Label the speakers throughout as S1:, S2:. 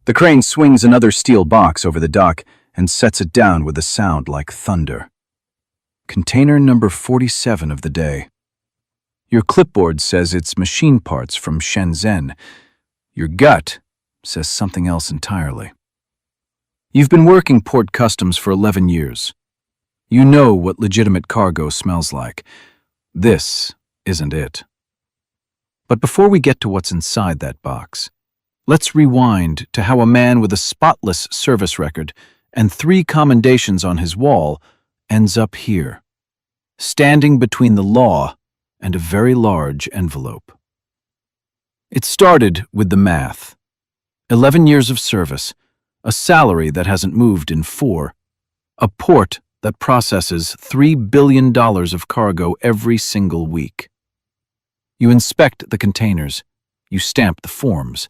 S1: The crane swings another steel box over the dock and sets it down with a sound like thunder. Container number 47 of the day. Your clipboard says it's machine parts from Shenzhen. Your gut says something else entirely. You've been working port customs for 11 years. You know what legitimate cargo smells like. This isn't it. But before we get to what's inside that box, let's rewind to how a man with a spotless service record and 3 commendations on his wall ends up here, standing between the law and a very large envelope. It started with the math. 11 years of service, a salary that hasn't moved in 4, a port that processes $3 billion of cargo every single week. You inspect the containers. You stamp the forms.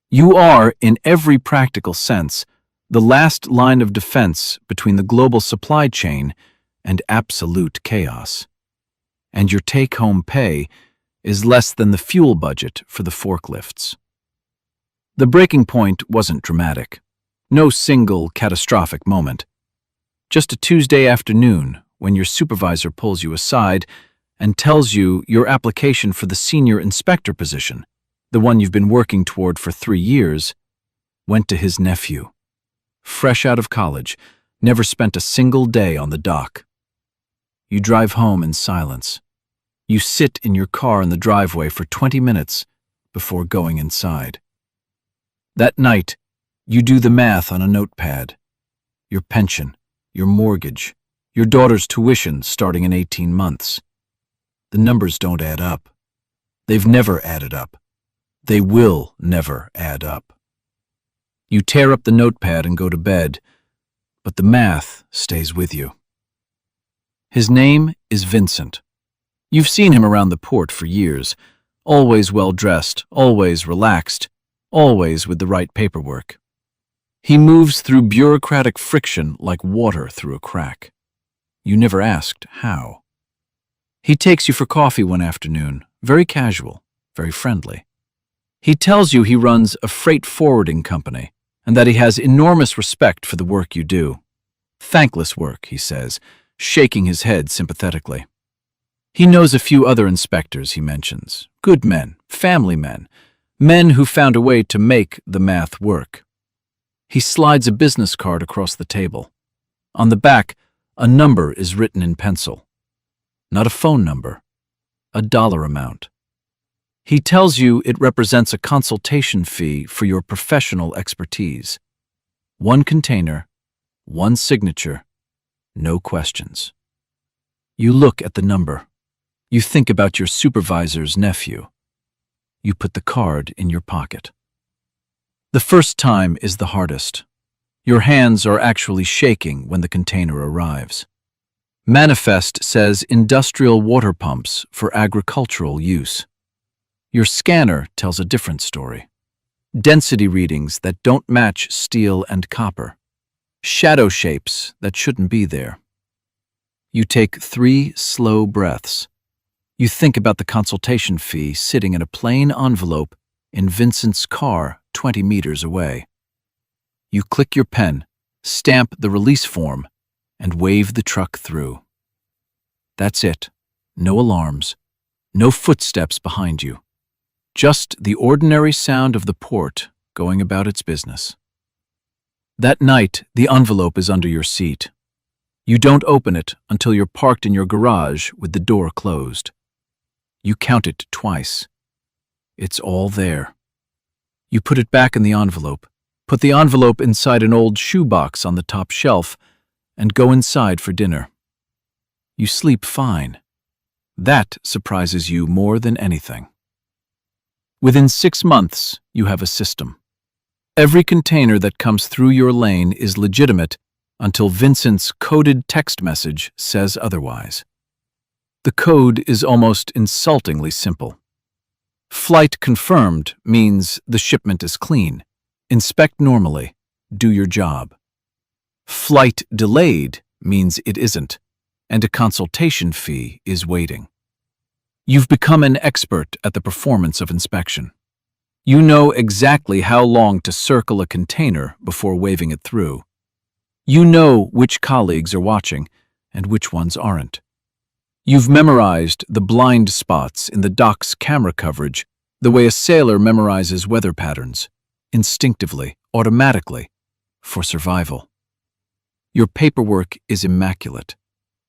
S1: You are, in every practical sense, the last line of defense between the global supply chain and absolute chaos. And your take-home pay is less than the fuel budget for the forklifts. The breaking point wasn't dramatic. No single catastrophic moment. Just a Tuesday afternoon when your supervisor pulls you aside and tells you your application for the senior inspector position, the one you've been working toward for 3 years, went to his nephew. Fresh out of college, never spent a single day on the dock. You drive home in silence. You sit in your car in the driveway for 20 minutes before going inside. That night, you do the math on a notepad. Your pension, your mortgage, your daughter's tuition starting in 18 months. The numbers don't add up. They've never added up. They will never add up. You tear up the notepad and go to bed, but the math stays with you. His name is Vincent. You've seen him around the port for years, always well-dressed, always relaxed, always with the right paperwork. He moves through bureaucratic friction like water through a crack. You never asked how. He takes you for coffee one afternoon, very casual, very friendly. He tells you he runs a freight forwarding company and that he has enormous respect for the work you do. Thankless work, he says, shaking his head sympathetically. He knows a few other inspectors, he mentions. Good men, family men, men who found a way to make the math work. He slides a business card across the table. On the back, a number is written in pencil. Not a phone number, a dollar amount. He tells you it represents a consultation fee for your professional expertise. 1 container, 1 signature, no questions. You look at the number. You think about your supervisor's nephew. You put the card in your pocket. The first time is the hardest. Your hands are actually shaking when the container arrives. Manifest says industrial water pumps for agricultural use. Your scanner tells a different story. Density readings that don't match steel and copper. Shadow shapes that shouldn't be there. You take 3 slow breaths. You think about the consultation fee sitting in a plain envelope in Vincent's car 20 meters away. You click your pen, stamp the release form, and wave the truck through. That's it. No alarms. No footsteps behind you. Just the ordinary sound of the port going about its business. That night, the envelope is under your seat. You don't open it until you're parked in your garage with the door closed. You count it twice. It's all there. You put it back in the envelope, put the envelope inside an old shoebox on the top shelf, and go inside for dinner. You sleep fine. That surprises you more than anything. Within 6 months, you have a system. Every container that comes through your lane is legitimate until Vincent's coded text message says otherwise. The code is almost insultingly simple. Flight confirmed means the shipment is clean. Inspect normally. Do your job. Flight delayed means it isn't, and a consultation fee is waiting. You've become an expert at the performance of inspection. You know exactly how long to circle a container before waving it through. You know which colleagues are watching and which ones aren't. You've memorized the blind spots in the dock's camera coverage the way a sailor memorizes weather patterns, instinctively, automatically, for survival. Your paperwork is immaculate.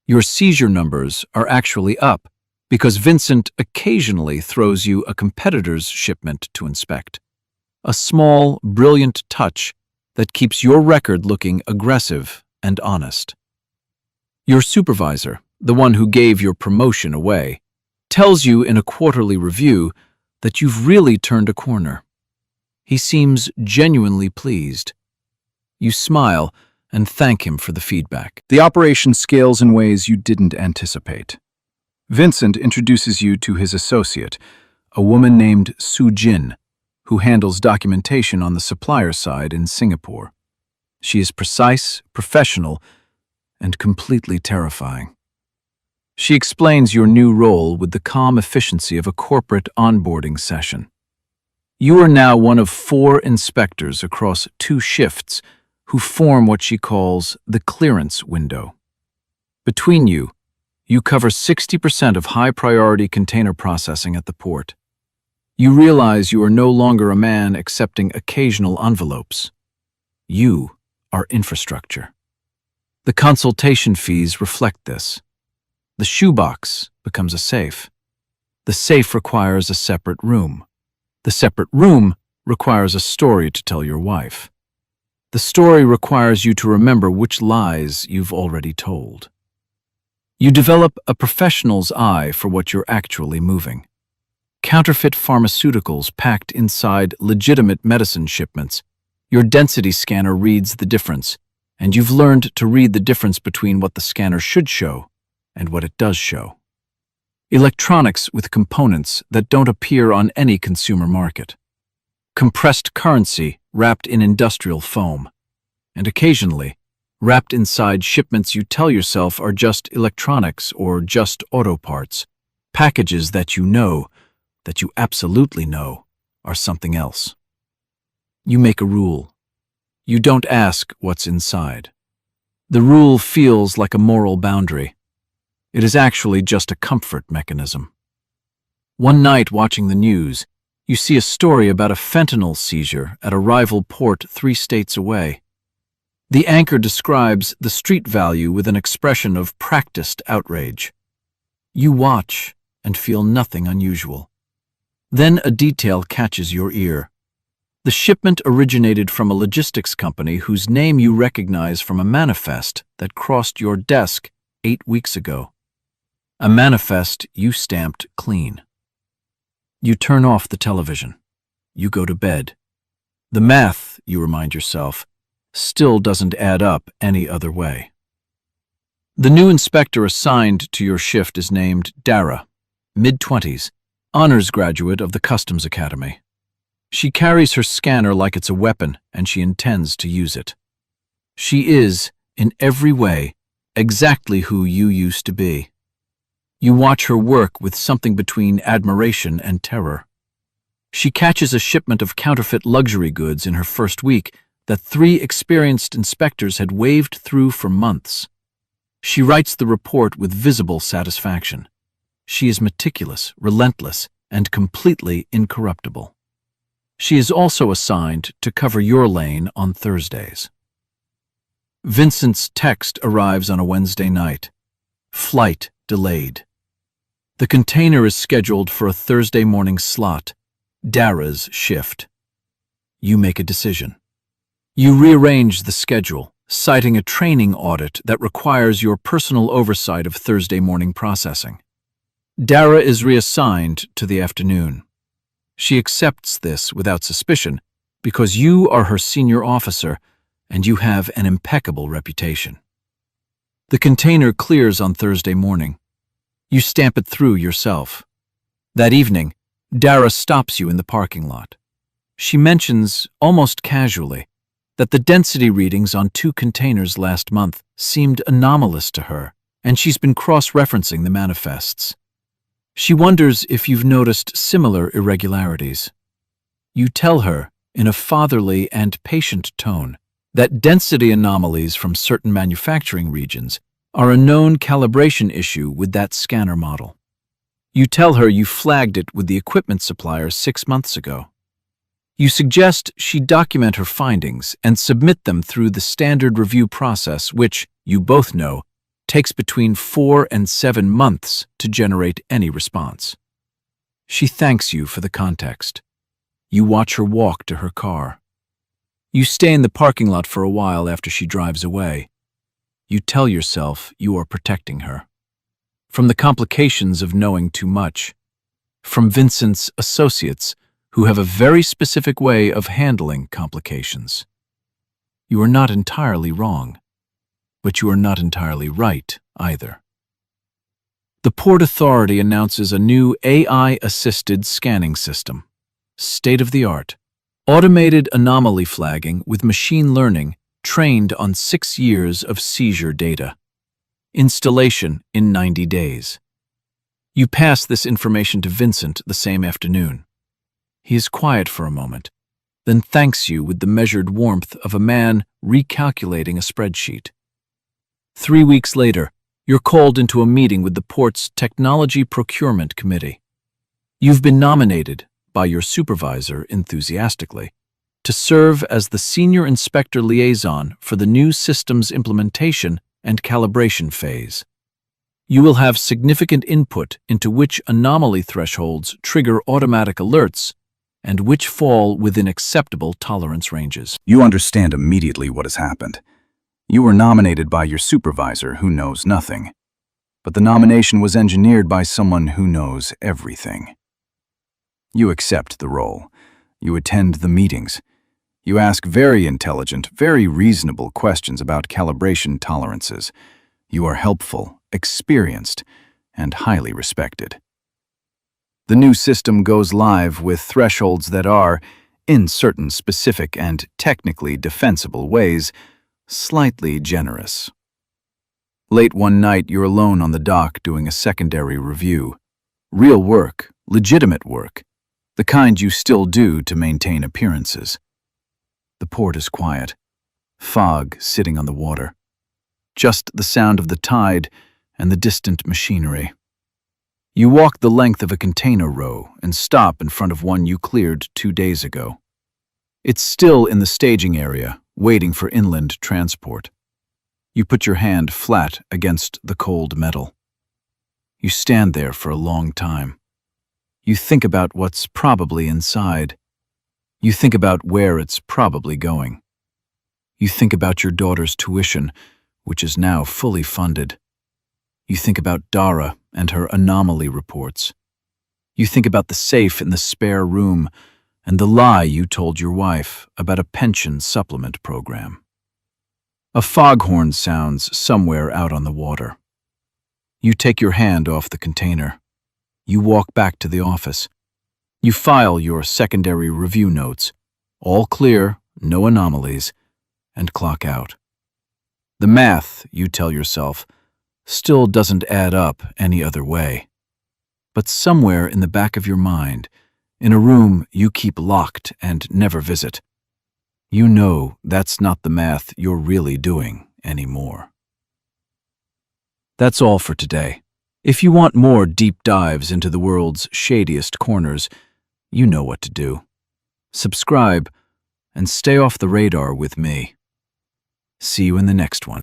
S1: Your seizure numbers are actually up because Vincent occasionally throws you a competitor's shipment to inspect. A small, brilliant touch that keeps your record looking aggressive and honest. Your supervisor, the one who gave your promotion away, tells you in a quarterly review that you've really turned a corner. He seems genuinely pleased. You smile and thank him for the feedback. The operation scales in ways you didn't anticipate. Vincent introduces you to his associate, a woman named Su Jin, who handles documentation on the supplier side in Singapore. She is precise, professional, and completely terrifying. She explains your new role with the calm efficiency of a corporate onboarding session. You are now one of 4 inspectors across 2 shifts who form what she calls the clearance window. Between you, you cover 60% of high-priority container processing at the port. You realize you are no longer a man accepting occasional envelopes. You are infrastructure. The consultation fees reflect this. The shoebox becomes a safe. The safe requires a separate room. The separate room requires a story to tell your wife. The story requires you to remember which lies you've already told. You develop a professional's eye for what you're actually moving. Counterfeit pharmaceuticals packed inside legitimate medicine shipments. Your density scanner reads the difference, and you've learned to read the difference between what the scanner should show and what it does show. Electronics with components that don't appear on any consumer market. Compressed currency wrapped in industrial foam. And occasionally, wrapped inside shipments you tell yourself are just electronics or just auto parts, packages that you absolutely know, are something else. You make a rule. You don't ask what's inside. The rule feels like a moral boundary. It is actually just a comfort mechanism. One night watching the news, you see a story about a fentanyl seizure at a rival port 3 states away. The anchor describes the street value with an expression of practiced outrage. You watch and feel nothing unusual. Then a detail catches your ear. The shipment originated from a logistics company whose name you recognize from a manifest that crossed your desk 8 weeks ago. A manifest you stamped clean. You turn off the television. You go to bed. The math, you remind yourself, still doesn't add up any other way. The new inspector assigned to your shift is named Dara, mid-20s, honors graduate of the Customs Academy. She carries her scanner like it's a weapon, and she intends to use it. She is, in every way, exactly who you used to be. You watch her work with something between admiration and terror. She catches a shipment of counterfeit luxury goods in her first week that 3 experienced inspectors had waved through for months. She writes the report with visible satisfaction. She is meticulous, relentless, and completely incorruptible. She is also assigned to cover your lane on Thursdays. Vincent's text arrives on a Wednesday night. Flight delayed. The container is scheduled for a Thursday morning slot, Dara's shift. You make a decision. You rearrange the schedule, citing a training audit that requires your personal oversight of Thursday morning processing. Dara is reassigned to the afternoon. She accepts this without suspicion because you are her senior officer and you have an impeccable reputation. The container clears on Thursday morning. You stamp it through yourself. That evening, Dara stops you in the parking lot. She mentions, almost casually, that the density readings on 2 containers last month seemed anomalous to her, and she's been cross-referencing the manifests. She wonders if you've noticed similar irregularities. You tell her, in a fatherly and patient tone, that density anomalies from certain manufacturing regions are a known calibration issue with that scanner model. You tell her you flagged it with the equipment supplier 6 months ago. You suggest she document her findings and submit them through the standard review process, which, you both know, takes between 4 and 7 months to generate any response. She thanks you for the context. You watch her walk to her car. You stay in the parking lot for a while after she drives away. You tell yourself you are protecting her. From the complications of knowing too much. From Vincent's associates, who have a very specific way of handling complications. You are not entirely wrong, but you are not entirely right either. The Port Authority announces a new AI-assisted scanning system, state-of-the-art, automated anomaly flagging with machine learning trained on 6 years of seizure data. Installation in 90 days. You pass this information to Vincent the same afternoon. He is quiet for a moment, then thanks you with the measured warmth of a man recalculating a spreadsheet. 3 weeks later, you're called into a meeting with the port's Technology Procurement Committee. You've been nominated, by your supervisor enthusiastically, to serve as the Senior Inspector Liaison for the new system's implementation and calibration phase. You will have significant input into which anomaly thresholds trigger automatic alerts and which fall within acceptable tolerance ranges.
S2: You understand immediately what has happened. You were nominated by your supervisor who knows nothing. But the nomination was engineered by someone who knows everything. You accept the role. You attend the meetings. You ask very intelligent, very reasonable questions about calibration tolerances. You are helpful, experienced, and highly respected. The new system goes live with thresholds that are, in certain specific and technically defensible ways, slightly generous. Late one night, you're alone on the dock doing a secondary review. Real work, legitimate work, the kind you still do to maintain appearances. The port is quiet, fog sitting on the water. Just the sound of the tide and the distant machinery. You walk the length of a container row and stop in front of one you cleared 2 days ago. It's still in the staging area, waiting for inland transport. You put your hand flat against the cold metal. You stand there for a long time. You think about what's probably inside. You think about where it's probably going. You think about your daughter's tuition, which is now fully funded. You think about Dara and her anomaly reports. You think about the safe in the spare room and the lie you told your wife about a pension supplement program. A foghorn sounds somewhere out on the water. You take your hand off the container. You walk back to the office. You file your secondary review notes, all clear, no anomalies, and clock out. The math, you tell yourself, still doesn't add up any other way. But somewhere in the back of your mind, in a room you keep locked and never visit, you know that's not the math you're really doing anymore. That's all for today. If you want more deep dives into the world's shadiest corners, you know what to do. Subscribe and stay off the radar with me. See you in the next one.